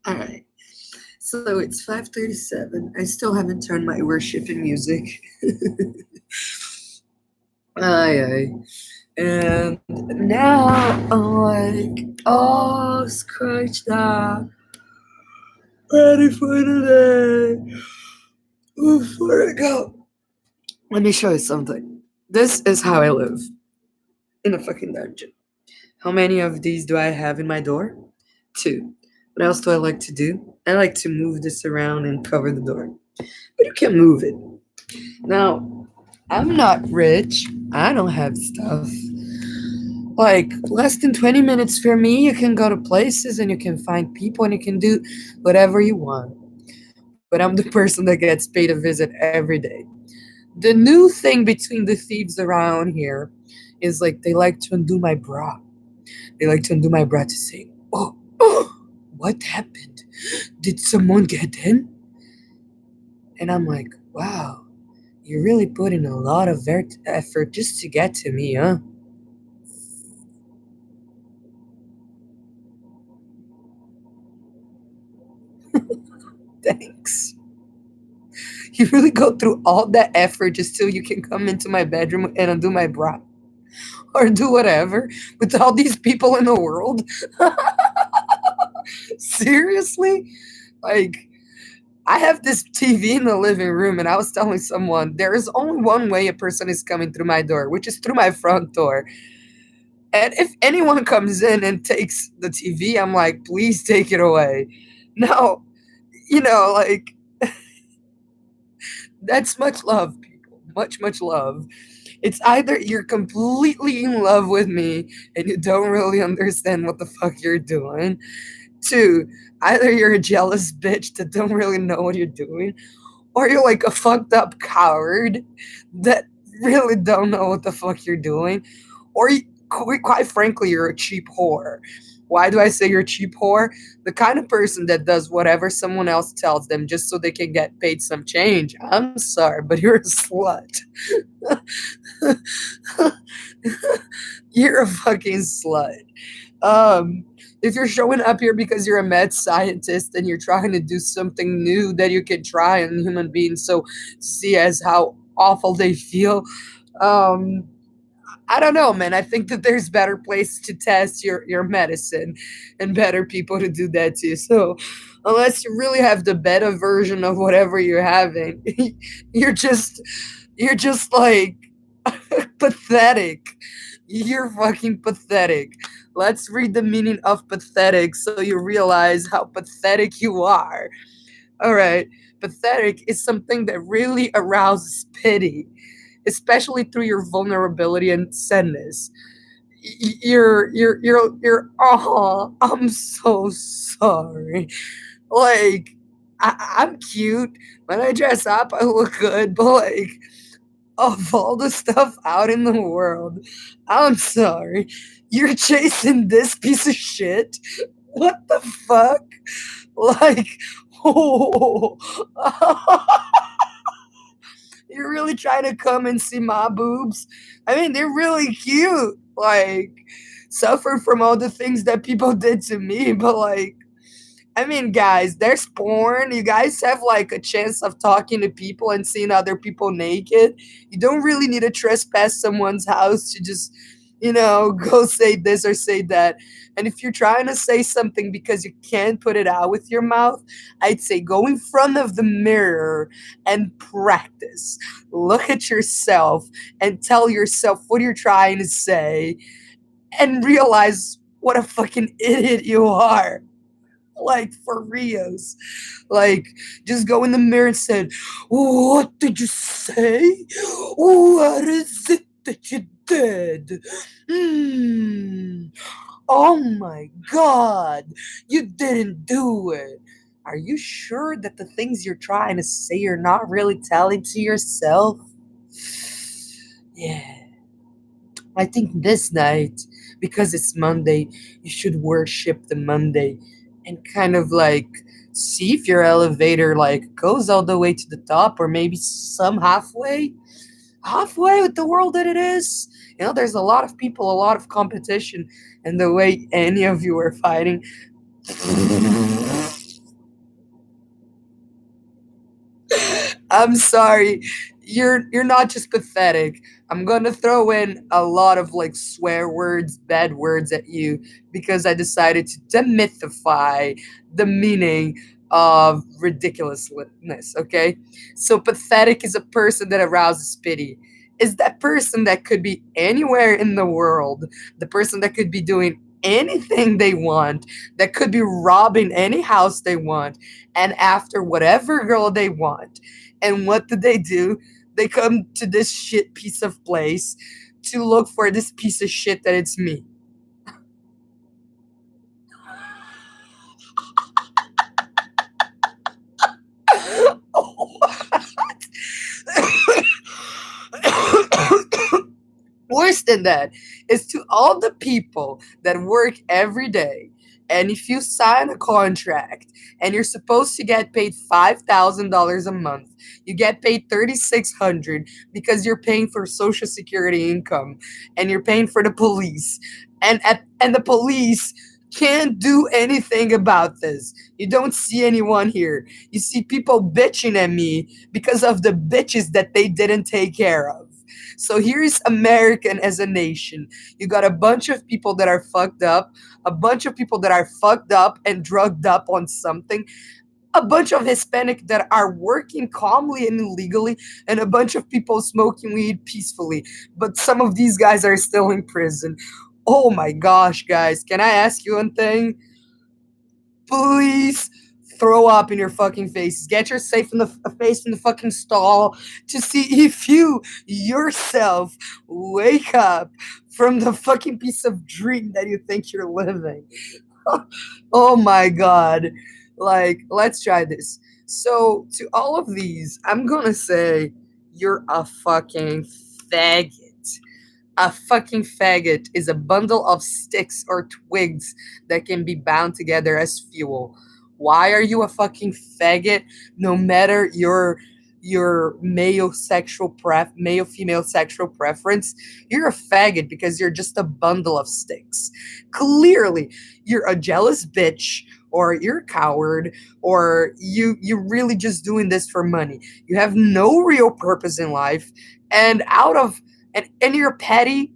Alright. So it's 5:37. I still haven't turned my worshiping music. Aye, aye. And now I'm like, oh, scratch that. Ready for the day. Before I go, let me show you something. This is how I live in a fucking dungeon. How many of these do I have in my door? Two. What else do I like to do? I like to move this around and cover the door. But you can move it. Now, I'm not rich. I don't have stuff. Like, less than 20 minutes for me, you can go to places and you can find people and you can do whatever you want. But I'm the person that gets paid a visit every day. The new thing between the thieves around here is like they like to undo my bra. They like to undo my bra to say, oh, what happened? Did someone get in? And I'm like, wow, you really put in a lot of effort just to get to me, huh? Thanks. You really go through all that effort just so you can come into my bedroom and undo my bra or do whatever with all these people in the world? Seriously? Like, I have this TV in the living room, and I was telling someone there is only one way a person is coming through my door, which is through my front door. And if anyone comes in and takes the TV, I'm like, please take it away. No, like, that's much love, people. Much, much love. It's either you're completely in love with me and you don't really understand what the fuck you're doing. Two, either you're a jealous bitch that don't really know what you're doing, or you're like a fucked up coward that really don't know what the fuck you're doing, or quite frankly, you're a cheap whore. Why do I say you're a cheap whore? The kind of person that does whatever someone else tells them just so they can get paid some change. I'm sorry, but you're a slut. You're a fucking slut. If you're showing up here because you're a mad scientist and you're trying to do something new that you can try on human beings, so see as how awful they feel, um, I don't know, man. I think that there's better places to test your medicine and better people to do that to. So unless you really have the beta version of whatever you're having, you're just you're just like pathetic. You're fucking pathetic. Let's read the meaning of pathetic so you realize how pathetic you are. All right. Pathetic is something that really arouses pity, especially through your vulnerability and sadness. Oh, I'm so sorry. Like, I'm cute. When I dress up, I look good, but like, of all the stuff out in the world, I'm sorry. You're chasing this piece of shit? What the fuck? Like, oh, you're really trying to come and see my boobs? I mean, they're really cute. Like, suffer from all the things that people did to me, but like, I mean, guys, there's porn. You guys have like a chance of talking to people and seeing other people naked. You don't really need to trespass someone's house to just, go say this or say that. And if you're trying to say something because you can't put it out with your mouth, I'd say go in front of the mirror and practice. Look at yourself and tell yourself what you're trying to say and realize what a fucking idiot you are. Like, for reals. Like, just go in the mirror and said, what did you say? What is it that you did? Hmm. Oh my god, you didn't do it. Are you sure that the things you're trying to say you're not really telling to yourself? Yeah. I think this night, because it's Monday, you should worship the Monday and kind of like see if your elevator like goes all the way to the top or maybe some halfway with the world that it is. There's a lot of people, a lot of competition, and the way any of you are fighting, I'm sorry. You're not just pathetic. I'm gonna throw in a lot of like swear words, bad words at you because I decided to demystify the meaning of ridiculousness, okay? So pathetic is a person that arouses pity. Is that person that could be anywhere in the world, the person that could be doing anything they want, that could be robbing any house they want, and after whatever girl they want. And what do? They come to this shit piece of place to look for this piece of shit that it's me. Worse than that is to all the people that work every day. And if you sign a contract and you're supposed to get paid $5,000 a month, you get paid 3,600 because you're paying for social security income and you're paying for the police. And the police can't do anything about this. You don't see anyone here. You see people bitching at me because of the bitches that they didn't take care of. So here's American as a nation. You got a bunch of people that are fucked up, a bunch of people that are fucked up and drugged up on something, a bunch of Hispanic that are working calmly and illegally, and a bunch of people smoking weed peacefully. But some of these guys are still in prison. Oh my gosh, guys, can I ask you one thing? Please throw up in your fucking faces. Get your safe in the face in the fucking stall to see if you yourself wake up from the fucking piece of dream that you think you're living. Oh my god. Like, let's try this. So, to all of these, I'm gonna say you're a fucking faggot. A fucking faggot is a bundle of sticks or twigs that can be bound together as fuel. Why are you a fucking faggot? No matter your male female sexual preference, you're a faggot because you're just a bundle of sticks. Clearly, you're a jealous bitch, or you're a coward, or you're really just doing this for money. You have no real purpose in life, and out of and you're a petty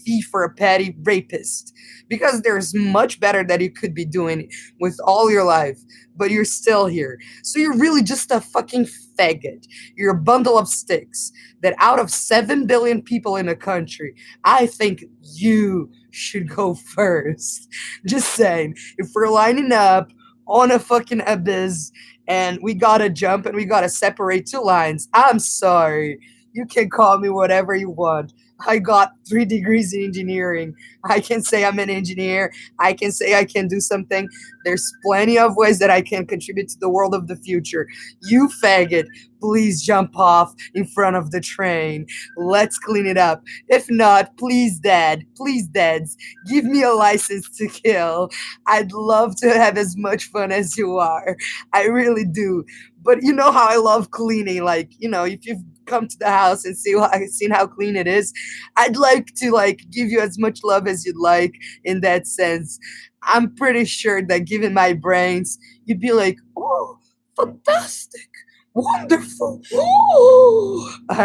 thief or a petty rapist because there's much better that you could be doing with all your life, but you're still here. So you're really just a fucking faggot. You're a bundle of sticks that out of 7 billion people in a country, I think you should go first. Just saying, if we're lining up on a fucking abyss and we gotta jump and we gotta separate two lines, I'm sorry. You can call me whatever you want. I got 3 degrees in engineering. I can say I'm an engineer. I can say I can do something. There's plenty of ways that I can contribute to the world of the future. You faggot, please jump off in front of the train. Let's clean it up. If not, please, dads, give me a license to kill. I'd love to have as much fun as you are. I really do. But you know how I love cleaning. Like, if you've come to the house and seen how clean it is, I'd like to like give you as much love as you'd like in that sense. I'm pretty sure that given my brains, you'd be like, oh, fantastic, wonderful. Ooh. All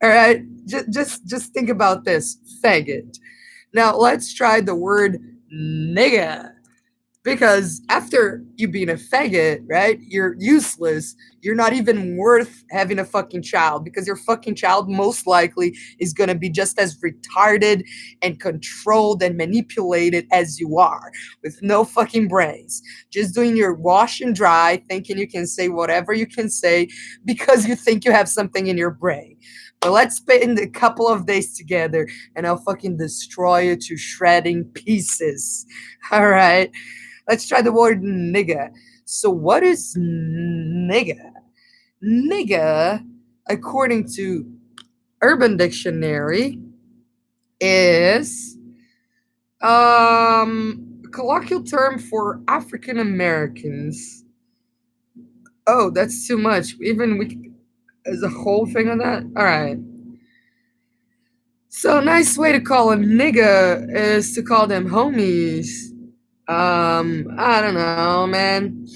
right. Just think about this, faggot. Now let's try the word nigga. Because after you being a faggot, right, you're useless. You're not even worth having a fucking child because your fucking child most likely is going to be just as retarded and controlled and manipulated as you are with no fucking brains. Just doing your wash and dry, thinking you can say whatever you can say because you think you have something in your brain. But let's spend a couple of days together and I'll fucking destroy you to shredding pieces. All right. Let's try the word nigga. So, what is nigga? Nigga, according to Urban Dictionary, is a colloquial term for African Americans. Oh, that's too much. Even we as a whole thing on that. All right. So, a nice way to call a nigga is to call them homies. I don't know, man.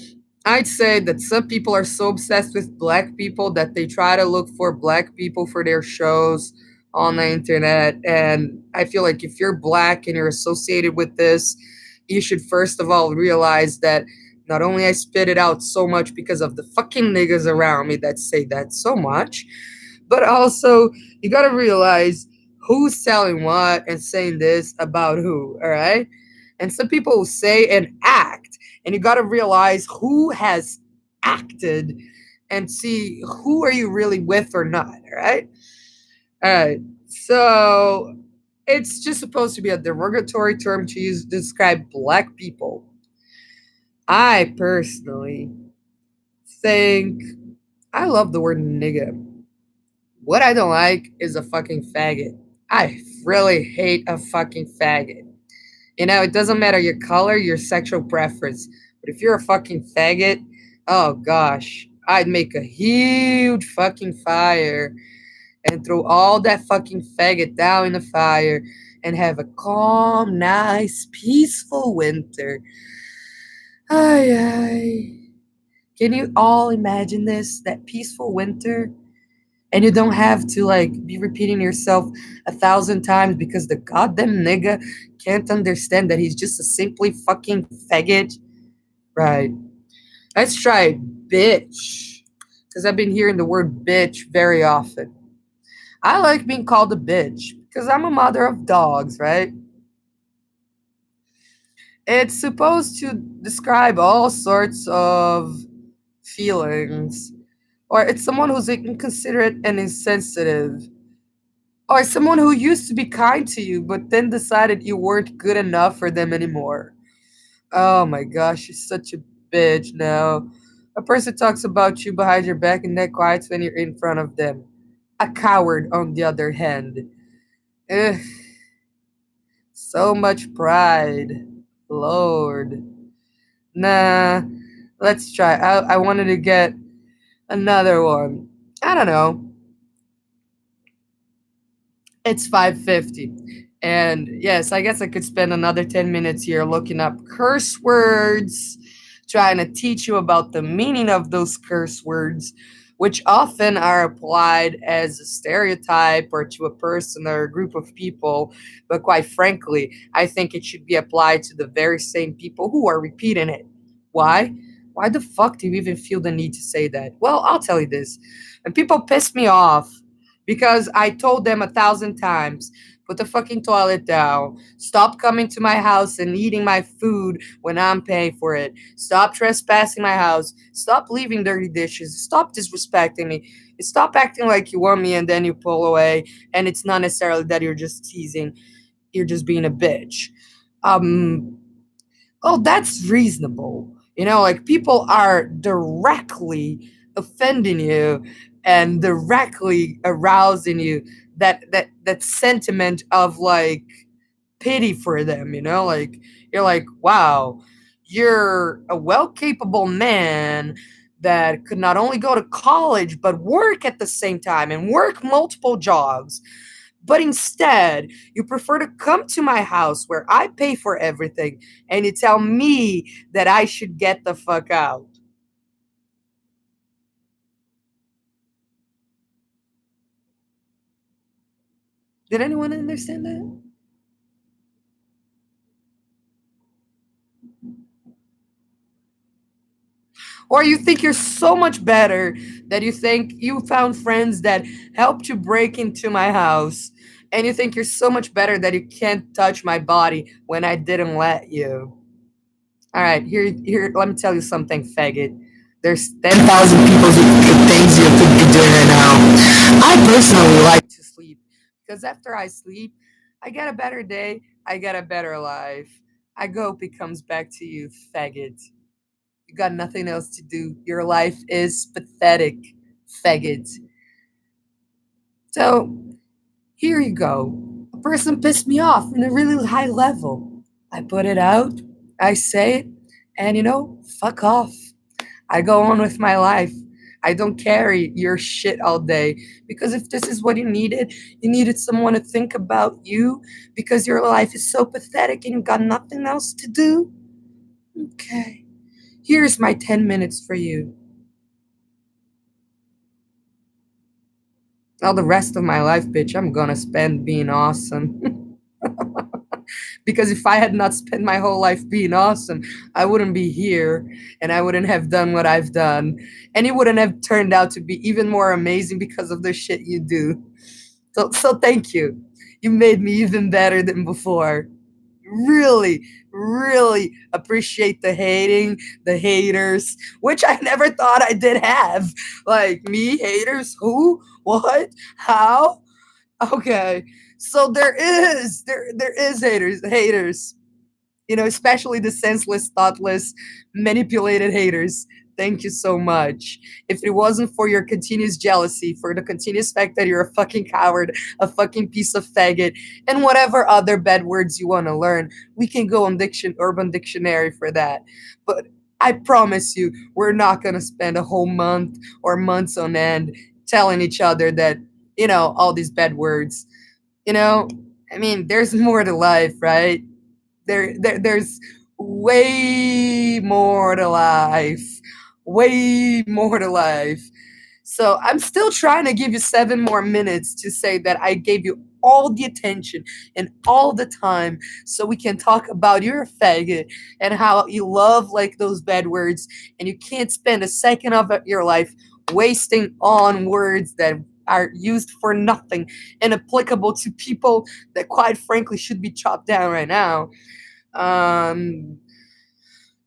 I'd say that some people are so obsessed with black people that they try to look for black people for their shows on the internet. And I feel like if you're black and you're associated with this, you should first of all realize that not only I spit it out so much because of the fucking niggas around me that say that so much, but also you gotta realize who's selling what and saying this about who, all right? And some people say and act, and you gotta realize who has acted and see who are you really with or not, all right? All right. So it's just supposed to be a derogatory term to use to describe black people. I personally think I love the word nigga. What I don't like is a fucking faggot. I really hate a fucking faggot. You know, it doesn't matter your color, your sexual preference. But if you're a fucking faggot, oh gosh, I'd make a huge fucking fire and throw all that fucking faggot down in the fire and have a calm, nice, peaceful winter. Ay, ay. Can you all imagine this? That peaceful winter? And you don't have to like be repeating yourself 1,000 times because the goddamn nigga can't understand that he's just a simply fucking faggot. Right. Let's try bitch. Because I've been hearing the word bitch very often. I like being called a bitch because I'm a mother of dogs, right? It's supposed to describe all sorts of feelings. Or it's someone who's inconsiderate and insensitive. Or someone who used to be kind to you, but then decided you weren't good enough for them anymore. Oh my gosh, you're such a bitch now. A person talks about you behind your back and that quiets when you're in front of them. A coward, on the other hand. Ugh, so much pride. Lord. Nah, let's try. I wanted to get another one. I don't know. It's 5:50. And yes, I guess I could spend another 10 minutes here looking up curse words, trying to teach you about the meaning of those curse words, which often are applied as a stereotype or to a person or a group of people. But quite frankly, I think it should be applied to the very same people who are repeating it. Why? Why the fuck do you even feel the need to say that? Well, I'll tell you this. When people piss me off because I told them 1,000 times, put the fucking toilet down. Stop coming to my house and eating my food when I'm paying for it. Stop trespassing my house. Stop leaving dirty dishes. Stop disrespecting me. Stop acting like you want me and then you pull away. And it's not necessarily that you're just teasing. You're just being a bitch. Um, oh, that's reasonable. You know, like people are directly offending you and directly arousing you that sentiment of like pity for them, you know? Like you're like, wow, you're a well capable man that could not only go to college but work at the same time and work multiple jobs. But instead, you prefer to come to my house where I pay for everything and you tell me that I should get the fuck out. Did anyone understand that? Or you think you're so much better that you think you found friends that helped you break into my house, and you think you're so much better that you can't touch my body when I didn't let you. All right, here. Let me tell you something, faggot. There's 10,000 people who things you could be doing right now. I personally like to sleep because after I sleep, I get a better day. I get a better life. I hope it comes back to you, faggot. You got nothing else to do. Your life is pathetic, faggot. So here you go. A person pissed me off in a really high level. I put it out, I say it, and fuck off. I go on with my life. I don't carry your shit all day because if this is what you needed someone to think about you because your life is so pathetic and you got nothing else to do. Okay. Here's my 10 minutes for you. All the rest of my life, bitch, I'm gonna spend being awesome. Because if I had not spent my whole life being awesome, I wouldn't be here and I wouldn't have done what I've done. And it wouldn't have turned out to be even more amazing because of the shit you do. So thank you. You made me even better than before. Really, really appreciate the hating, the haters, which I never thought I did have. Like, me, haters? Who? What? How? Okay. So there is haters, especially the senseless, thoughtless, manipulated haters. Thank you so much. If it wasn't for your continuous jealousy, for the continuous fact that you're a fucking coward, a fucking piece of faggot, and whatever other bad words you want to learn, we can go on Urban Dictionary for that. But I promise you, we're not gonna spend a whole month or months on end telling each other that, all these bad words. You know, I mean, there's more to life, right? There's way more to life, way more to life. So I'm still trying to give you 7 more minutes to say that I gave you all the attention and all the time so we can talk about you're a faggot and how you love like those bad words and you can't spend a second of your life wasting on words that are used for nothing and applicable to people that quite frankly should be chopped down right now. um,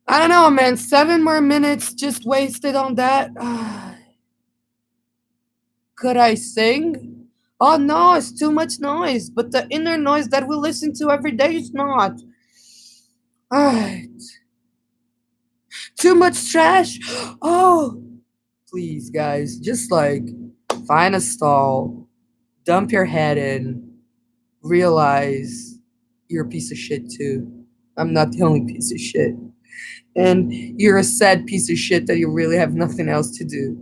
I don't know, man. 7 more minutes just wasted on that. Could I sing? Oh no, it's too much noise. But the inner noise that we listen to every day is not. Alright. Too much trash? Oh, please, guys. Just like find a stall, dump your head in, realize you're a piece of shit too. I'm not the only piece of shit. And you're a sad piece of shit that you really have nothing else to do.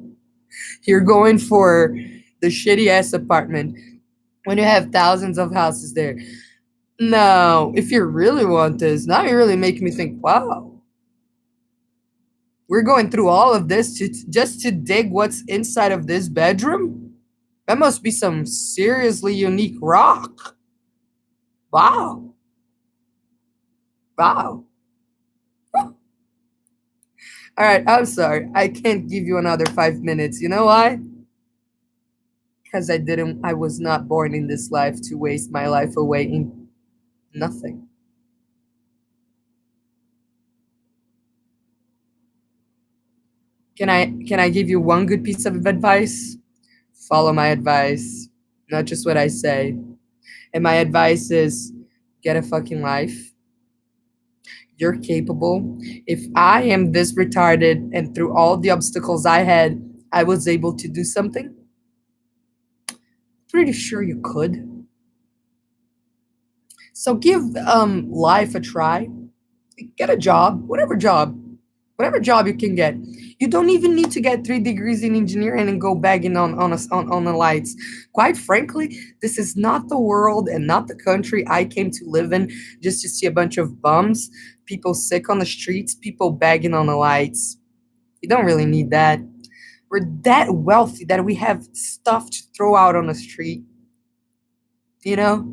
You're going for the shitty ass apartment when you have thousands of houses there. No, if you really want this, now you really make me think, wow, we're going through all of this just to dig what's inside of this bedroom? That must be some seriously unique rock. Wow. Wow. All right, I'm sorry. I can't give you another 5 minutes. You know why? Because I was not born in this life to waste my life away in nothing. Can I give you one good piece of advice? Follow my advice, not just what I say. And my advice is get a fucking life. You're capable. If I am this retarded and through all the obstacles I had, I was able to do something, pretty sure you could. So give life a try. Get a job, whatever job you can get. You don't even need to get 3 degrees in engineering and go begging on the lights. Quite frankly, this is not the world and not the country I came to live in just to see a bunch of bums, people sick on the streets, people begging on the lights. You don't really need that. We're that wealthy that we have stuff to throw out on the street, you know?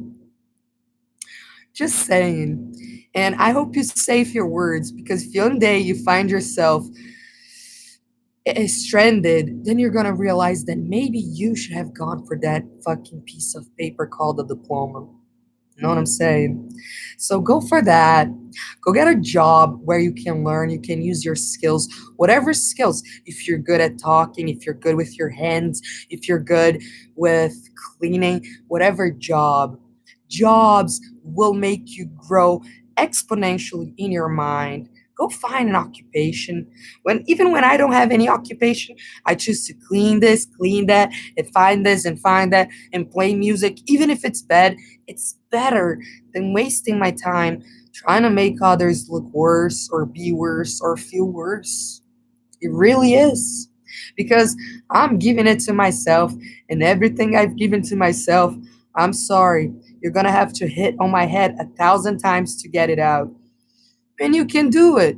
Just saying. And I hope you save your words because if one day you find yourself stranded, then you're gonna realize that maybe you should have gone for that fucking piece of paper called a diploma. You know what I'm saying? So go for that. Go get a job where you can learn, you can use your skills, whatever skills. If you're good at talking, if you're good with your hands, if you're good with cleaning, whatever job. Jobs will make you grow exponentially in your mind. Go find an occupation. Even when I don't have any occupation, I choose to clean this, clean that, and find this and find that, and play music. Even if it's bad, it's better than wasting my time trying to make others look worse or be worse or feel worse. It really is. Because I'm giving it to myself, and everything I've given to myself, I'm sorry, you're gonna have to hit on my head 1,000 times to get it out. And you can do it.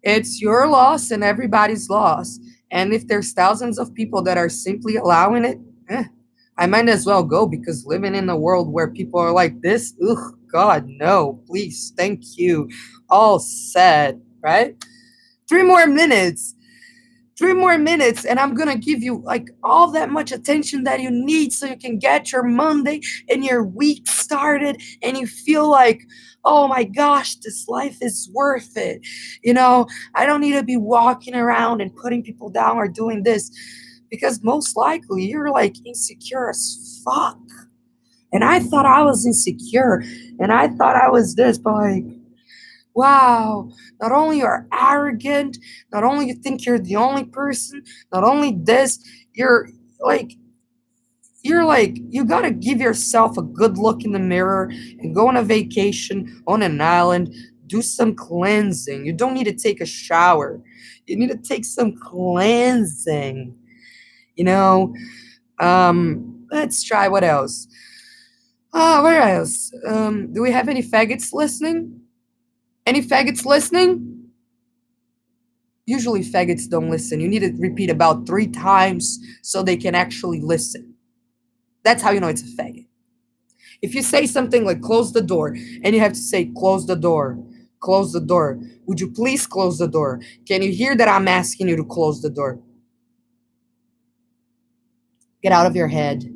It's your loss and everybody's loss. And if there's thousands of people that are simply allowing it, eh, I might as well go, because living in a world where people are like this, ugh, God, no, please, thank you. All said, right? 3 more minutes. 3 more minutes, and I'm gonna give you like all that much attention that you need so you can get your Monday and your week started, and you feel like, oh my gosh, this life is worth it. You know, I don't need to be walking around and putting people down or doing this, because most likely you're like insecure as fuck. And I thought I was insecure, and I thought I was this, but like, wow, not only you're arrogant, not only you think you're the only person, not only this, you're like you gotta give yourself a good look in the mirror and go on a vacation on an island, do some cleansing. You don't need to take a shower. You need to take some cleansing. You know, let's try what else. Where else? Do we have any faggots listening? Any faggots listening? Usually faggots don't listen. You need to repeat about 3 times so they can actually listen. That's how you know it's a faggot. If you say something like close the door, and you have to say close the door, close the door. Would you please close the door? Can you hear that I'm asking you to close the door? Get out of your head.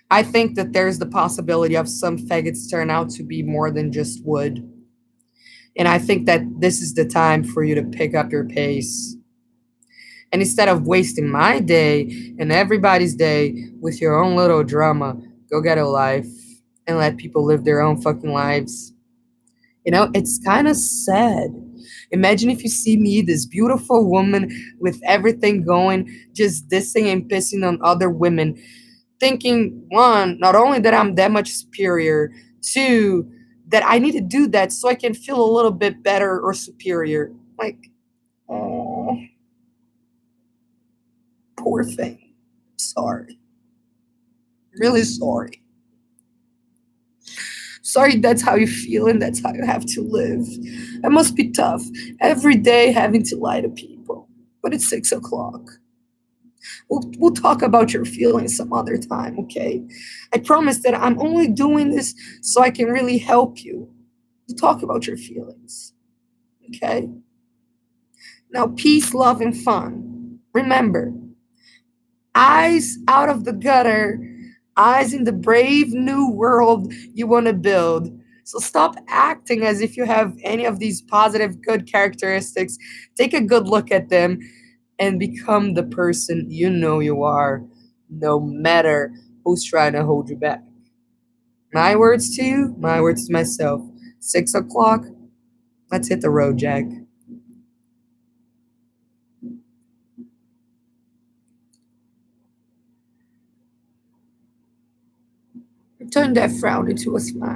I think that there's the possibility of some faggots turn out to be more than just wood. And I think that this is the time for you to pick up your pace. And instead of wasting my day and everybody's day with your own little drama, go get a life and let people live their own fucking lives. You know, it's kind of sad. Imagine if you see me, this beautiful woman with everything going, just dissing and pissing on other women, thinking, one, not only that I'm that much superior, two, that I need to do that so I can feel a little bit better or superior. Like, oh, poor thing. Sorry. Really sorry. Sorry that's how you feel and that's how you have to live. It must be tough. Every day having to lie to people. But it's 6 o'clock. We'll talk about your feelings some other time, okay? I promise that I'm only doing this so I can really help you. We'll talk about your feelings, okay? Now, peace, love, and fun. Remember, eyes out of the gutter, eyes in the brave new world you want to build. So stop acting as if you have any of these positive, good characteristics. Take a good look at them and become the person you know you are, no matter who's trying to hold you back. My words to you, my words to myself. 6 o'clock, let's hit the road, Jack. Turn that frown into a smile.